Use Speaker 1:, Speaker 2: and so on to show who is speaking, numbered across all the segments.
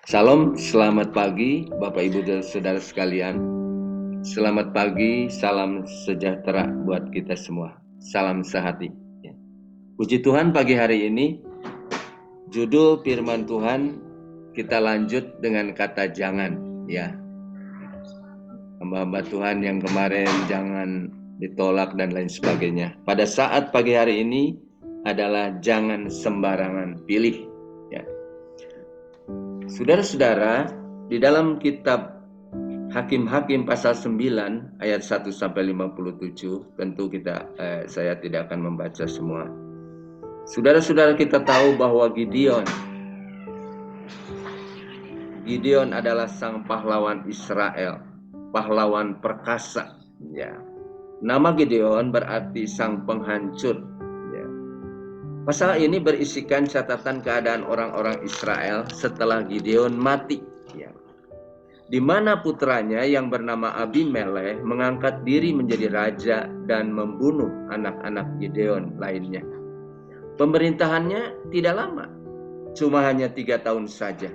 Speaker 1: Salam, selamat pagi Bapak Ibu dan Saudara sekalian. Selamat pagi, salam sejahtera buat kita semua. Salam sehati. Puji Tuhan, pagi hari ini judul firman Tuhan kita lanjut dengan kata jangan, ya. Hamba-hamba Tuhan yang kemarin jangan ditolak dan lain sebagainya. Pada saat pagi hari ini adalah jangan sembarangan pilih, ya. Saudara-saudara, di dalam kitab Hakim-Hakim pasal 9 ayat 1 sampai 57, tentu saya tidak akan membaca semua. Saudara-saudara, kita tahu bahwa Gideon adalah sang pahlawan Israel, pahlawan perkasa, ya. Nama Gideon berarti sang penghancur, ya. Pasal ini berisikan catatan keadaan orang-orang Israel setelah Gideon mati, ya, di mana putranya yang bernama Abimelekh mengangkat diri menjadi raja dan membunuh anak-anak Gideon lainnya. Pemerintahannya tidak lama, cuma hanya 3 tahun saja.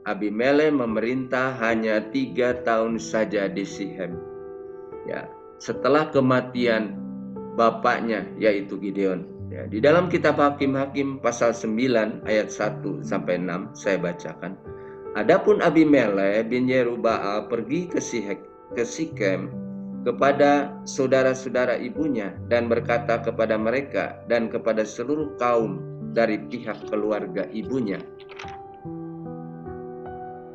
Speaker 1: Abimelekh memerintah hanya 3 tahun saja di Sihem, ya, setelah kematian bapaknya yaitu Gideon. Ya, di dalam kitab Hakim-Hakim pasal 9 ayat 1 sampai 6 saya bacakan. Adapun Abimelekh bin Yerubbaal pergi ke Sikem kepada saudara-saudara ibunya dan berkata kepada mereka dan kepada seluruh kaum dari pihak keluarga ibunya,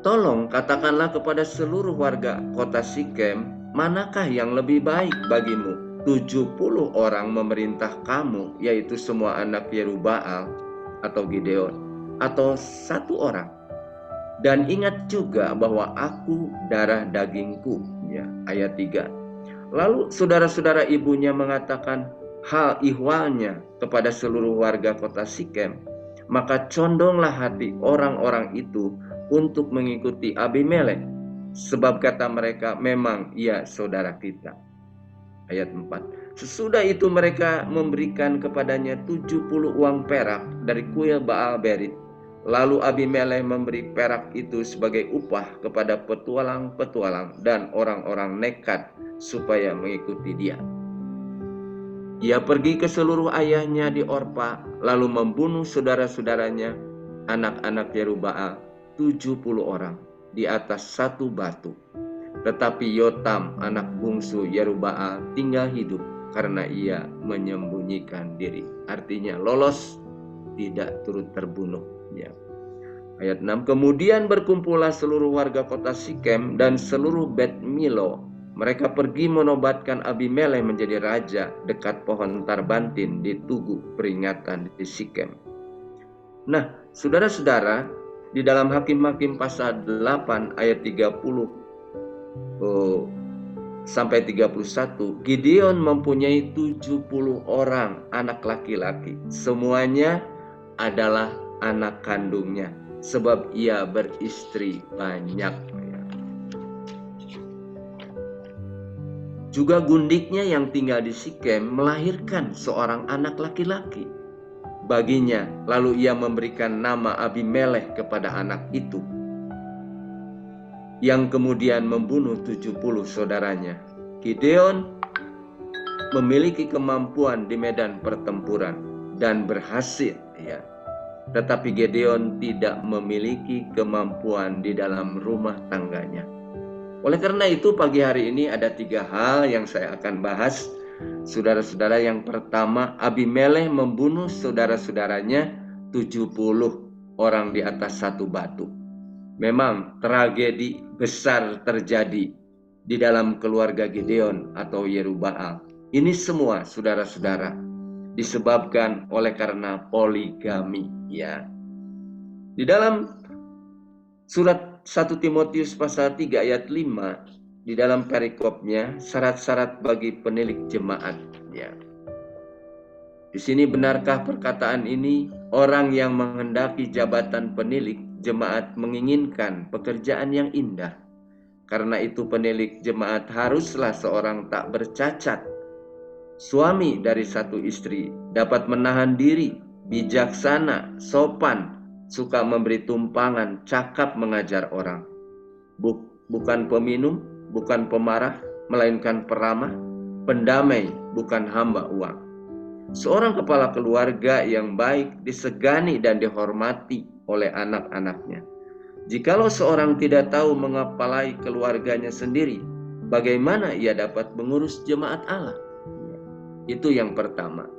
Speaker 1: "Tolong katakanlah kepada seluruh warga kota Sikem, manakah yang lebih baik bagimu? 70 orang memerintah kamu, yaitu semua anak Yerubbaal atau Gideon, atau 1 orang? Dan ingat juga bahwa aku darah dagingku." Ya, ayat 3. Lalu saudara-saudara ibunya mengatakan hal ihwalnya kepada seluruh warga kota Sikem. Maka condonglah hati orang-orang itu untuk mengikuti Abimelekh, sebab kata mereka, memang ia saudara kita. Ayat 4. Sesudah itu mereka memberikan kepadanya 70 uang perak dari kuil Baal Berit. Lalu Abimelekh memberi perak itu sebagai upah kepada petualang-petualang dan orang-orang nekat supaya mengikuti dia. Ia pergi ke seluruh ayahnya di Orpa, lalu membunuh saudara-saudaranya, anak-anak Yerubbaal, 70 orang di atas 1 batu. Tetapi Yotam, anak bungsu Yerubbaal, tinggal hidup karena ia menyembunyikan diri. Artinya lolos, tidak turut terbunuh. Ya. Ayat 6. Kemudian berkumpullah seluruh warga kota Sikem dan seluruh Bet Milo. Mereka pergi menobatkan Abimelekh menjadi raja dekat pohon tarbantin di tugu peringatan di Sikem. Nah, saudara-saudara, di dalam Hakim-Hakim pasal 8 ayat 30 sampai 31, Gideon mempunyai 70 orang anak laki-laki. Semuanya adalah anak kandungnya, sebab ia beristri banyak. Juga gundiknya yang tinggal di Sikem melahirkan seorang anak laki-laki baginya, lalu ia memberikan nama Abimelekh kepada anak itu, yang kemudian membunuh 70 saudaranya. Gideon memiliki kemampuan di medan pertempuran dan berhasil, ya. Tetapi Gideon tidak memiliki kemampuan di dalam rumah tangganya. Oleh karena itu pagi hari ini ada 3 hal yang saya akan bahas. Saudara-saudara, yang pertama, Abimelekh membunuh saudara-saudaranya 70 orang di atas 1 batu. Memang tragedi besar terjadi di dalam keluarga Gideon atau Yerubbaal. Ini semua, saudara-saudara, disebabkan oleh karena poligami, ya. Di dalam surat 1 Timotius pasal 3 ayat 5, di dalam perikopnya syarat-syarat bagi penilik jemaat, ya. Di sini benarkah perkataan ini? Orang yang menghendaki jabatan penilik jemaat menginginkan pekerjaan yang indah. Karena itu penilik jemaat haruslah seorang tak bercacat, suami dari 1 istri, dapat menahan diri, bijaksana, sopan, suka memberi tumpangan, cakap mengajar orang. Bukan peminum, bukan pemarah, melainkan peramah, pendamai, bukan hamba uang. Seorang kepala keluarga yang baik disegani dan dihormati oleh anak-anaknya. Jikalau seorang tidak tahu mengepalai keluarganya sendiri, bagaimana ia dapat mengurus jemaat Allah? Itu yang pertama.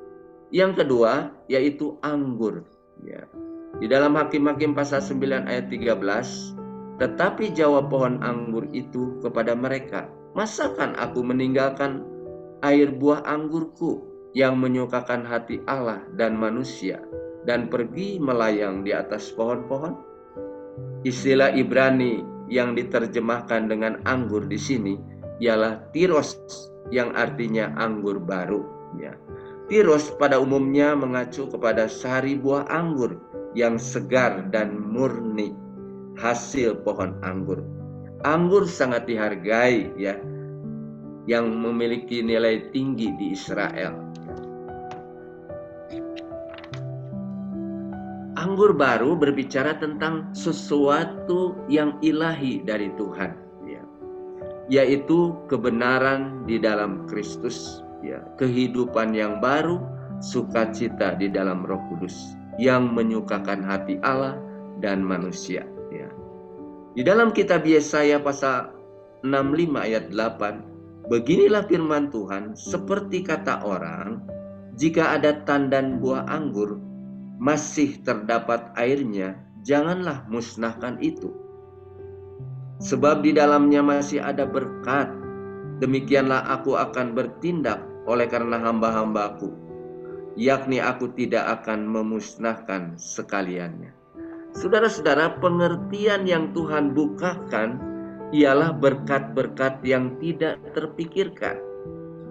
Speaker 1: Yang kedua yaitu anggur. Ya. Di dalam Hakim-Hakim pasal 9 ayat 13, tetapi jawab pohon anggur itu kepada mereka, masakan aku meninggalkan air buah anggurku yang menyukakan hati Allah dan manusia dan pergi melayang di atas pohon-pohon? Istilah Ibrani yang diterjemahkan dengan anggur di sini ialah tiros, yang artinya anggur baru. Ya. Tiros pada umumnya mengacu kepada sari buah anggur yang segar dan murni, hasil pohon anggur. Anggur sangat dihargai, ya, yang memiliki nilai tinggi di Israel. Anggur baru berbicara tentang sesuatu yang ilahi dari Tuhan, ya, yaitu kebenaran di dalam Kristus, ya, kehidupan yang baru, sukacita di dalam Roh Kudus yang menyukakan hati Allah dan manusia. Ya. Di dalam kitab Yesaya pasal 65 ayat 8, beginilah firman Tuhan, seperti kata orang, jika ada tandan buah anggur masih terdapat airnya, janganlah musnahkan itu. Sebab di dalamnya masih ada berkat. Demikianlah aku akan bertindak oleh karena hamba-hambaku, yakni aku tidak akan memusnahkan sekaliannya. Saudara-saudara, pengertian yang Tuhan bukakan ialah berkat-berkat yang tidak terpikirkan.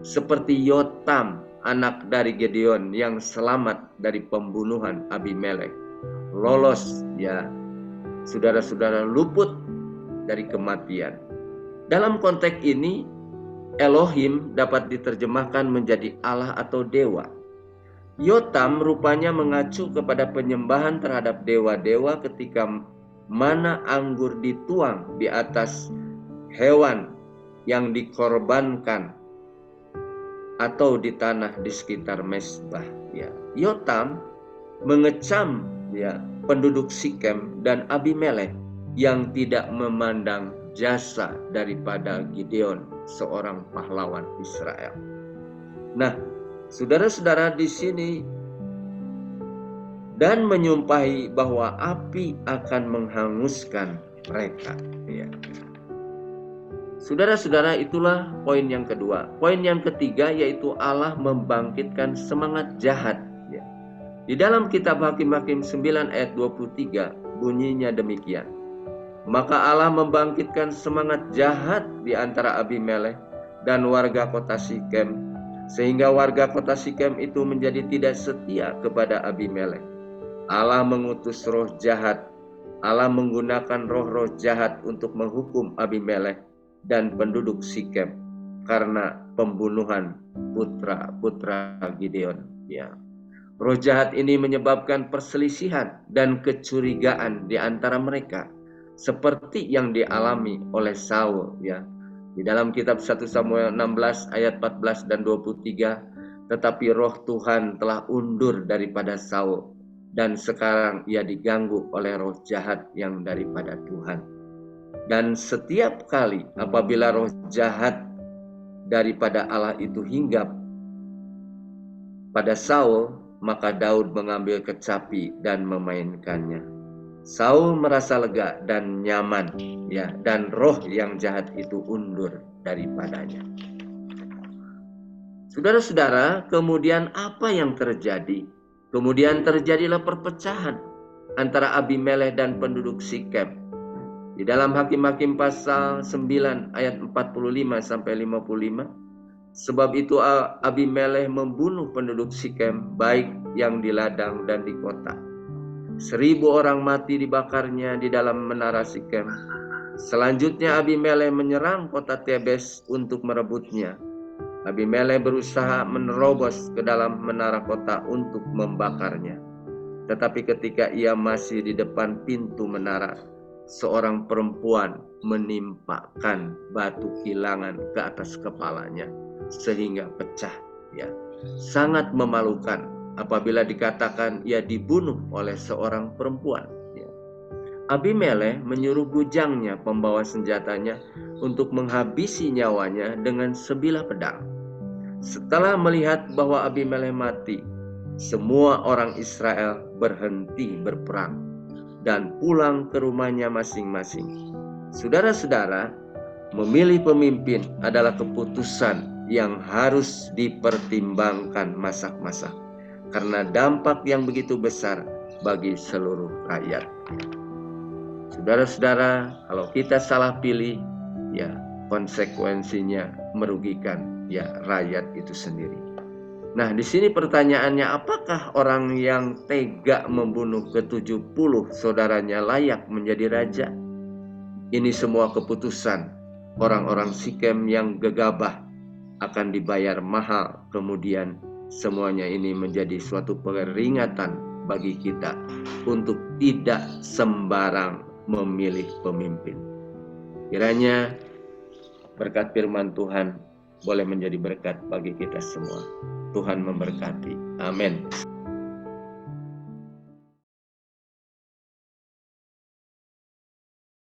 Speaker 1: Seperti Yotam, anak dari Gideon yang selamat dari pembunuhan Abimelek, lolos, ya, saudara-saudara, luput dari kematian. Dalam konteks ini, Elohim dapat diterjemahkan menjadi Allah atau dewa. Yotam rupanya mengacu kepada penyembahan terhadap dewa-dewa ketika mana anggur dituang di atas hewan yang dikorbankan atau di tanah di sekitar mezbah. Ya. Yotam mengecam, ya, penduduk Sikem dan Abimelek yang tidak memandang jasa daripada Gideon, seorang pahlawan Israel. Nah, saudara-saudara, di sini dan menyumpahi bahwa api akan menghanguskan mereka. Ya. Saudara-saudara, itulah poin yang kedua. Poin yang ketiga yaitu Allah membangkitkan semangat jahat. Ya. Di dalam kitab Hakim-Hakim 9 ayat 23 bunyinya demikian. Maka Allah membangkitkan semangat jahat di antara Abimelek dan warga kota Sikem, sehingga warga kota Sikem itu menjadi tidak setia kepada Abimelek. Allah mengutus roh jahat. Allah menggunakan roh-roh jahat untuk menghukum Abimelek dan penduduk Sikem karena pembunuhan putra-putra Gideon. Ya. Roh jahat ini menyebabkan perselisihan dan kecurigaan di antara mereka, seperti yang dialami oleh Saul. Ya. Di dalam kitab 1 Samuel 16 ayat 14 dan 23, tetapi roh Tuhan telah undur daripada Saul, dan sekarang ia diganggu oleh roh jahat yang daripada Tuhan. Dan setiap kali apabila roh jahat daripada Allah itu hinggap pada Saul, maka Daud mengambil kecapi dan memainkannya. Saul merasa lega dan nyaman, ya, dan roh yang jahat itu undur daripadanya. Saudara-saudara, kemudian apa yang terjadi? Kemudian terjadilah perpecahan antara Abimelek dan penduduk Sikem. Di dalam Hakim-Hakim pasal 9 ayat 45 sampai 55, sebab itu Abimelek membunuh penduduk Sikem, baik yang di ladang dan di kota. 1.000 orang mati dibakarnya di dalam menara Sikem. Selanjutnya Abimelek menyerang kota Tebes untuk merebutnya. Abimelek berusaha menerobos ke dalam menara kota untuk membakarnya. Tetapi ketika ia masih di depan pintu menara, seorang perempuan menimpakan batu kilangan ke atas kepalanya sehingga pecah. Ya, sangat memalukan apabila dikatakan ia dibunuh oleh seorang perempuan. Ya. Abimelekh menyuruh bujangnya pembawa senjatanya untuk menghabisi nyawanya dengan sebilah pedang. Setelah melihat bahwa Abimelekh mati, semua orang Israel berhenti berperang dan pulang ke rumahnya masing-masing. Saudara-saudara, memilih pemimpin adalah keputusan yang harus dipertimbangkan masak-masak karena dampak yang begitu besar bagi seluruh rakyat. Saudara-saudara, kalau kita salah pilih, ya konsekuensinya merugikan ya rakyat itu sendiri. Nah, di sini pertanyaannya, apakah orang yang tega membunuh ke-70 saudaranya layak menjadi raja? Ini semua keputusan orang-orang Sikem yang gegabah akan dibayar mahal. Kemudian semuanya ini menjadi suatu peringatan bagi kita untuk tidak sembarang memilih pemimpin. Kiranya berkat firman Tuhan boleh menjadi berkat bagi kita semua. Tuhan memberkati. Amin.